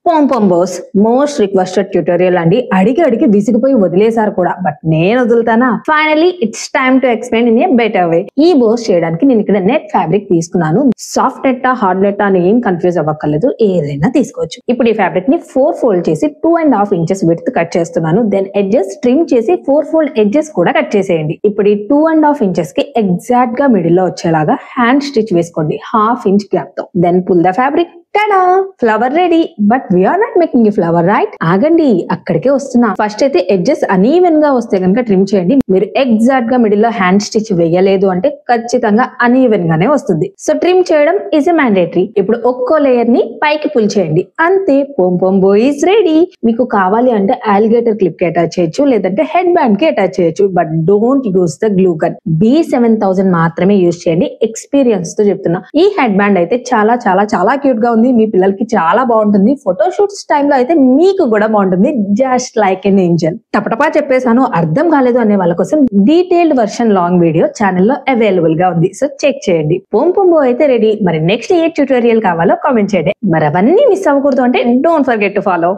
పోంపోంబోస్ most requested tutorial అండి. అడిగి విసిగిపోయి వదిలేశారు కూడా, బట్ నేను వదులుతానా? Finally it's time to explain in a better way. ఈ బోస్ చేయడానికి నేను ఇక్కడ నెట్ ఫ్యాబ్రిక్ తీసుకున్నాను. సాఫ్ట్ నెట్టా హార్డ్ నెట్టా అని ఏం కన్ఫ్యూజ్ అవ్వక్కర్లేదు, ఏదైనా తీసుకోవచ్చు. ఇప్పుడు ఈ ఫ్యాబ్రిక్ ని 4 ఫోల్డ్ చేసి 2.5 ఇంచెస్ విడ్త్ కట్ చేస్తున్నాను. దెన్ ఎడ్జెస్ ట్రిమ్ చేసి 4 ఫోల్డ్ ఎడ్జెస్ కూడా కట్ చేసేయండి. ఇప్పుడు ఈ 2.5 ఇంచెస్ కి ఎగ్జాక్ట్ గా మిడిల్ లో వచ్చేలాగా హ్యాండ్ స్టిచ్ వేసుకోండి, 1/2 ఇంచ్ గ్యాప్ తో. Then pull the fabric. Tada! Flower ready. But we're not making a flower, right? ఆగండి, అక్కడికే వస్తున్నా. ఫస్ట్ అయితే ఎడ్జెస్ అనీవెన్ గా వస్తే కనుక ట్రిమ్ చేయండి. మీరు ఎగ్జాక్ట్ గా మిడిల్ లో హ్యాండ్ స్టిచ్ వేయలేదు అంటే ఖచ్చితంగా అనీవెన్ గానే వస్తుంది. సో ట్రిమ్ చేయడం ఈజ్ ఎ మ్యాండేటరీ. ఇప్పుడు ఒక్కో లేయర్ ని పైకి పుల్ చేయండి, అంతే. పోంపోంబో ఈజ్ రెడీ. మీకు కావాలి అంటే అలిగేటర్ క్లిప్ కి అటాచ్ చేయొచ్చు, లేదంటే హెడ్ బ్యాండ్ కి అటాచ్ చేయొచ్చు. But don't use the glue gun. B7000 మాత్రమే యూజ్ చేయండి. ఎక్స్పీరియన్స్ తో చెప్తున్నా. ఈ హెడ్ బ్యాండ్ అయితే చాలా చాలా చాలా క్యూట్ గా ఉంది. మీ పిల్లలకి చాలా బాగుంటుంది. ఫోటోషూట్స్ టైంలో అయితే మీకు కూడా బాగుంటుంది. Just like an angel. టపటపా చెప్పేసాను, అర్థం కాలేదు అనే వాళ్ళ కోసం డీటెయిల్డ్ వర్షన్ లాంగ్ వీడియో ఛానల్లో అవైలబుల్ గా ఉంది. సో చెక్ చేయండి. పోంపోంబో అయితే రెడీ. మరి నెక్స్ట్ ఏ ట్యూటోరియల్ కావాలో కామెంట్ చేయండి. మరి అవన్నీ మిస్ అవ్వకూడదు అంటే డోంట్ ఫర్గెట్ టు ఫాలో.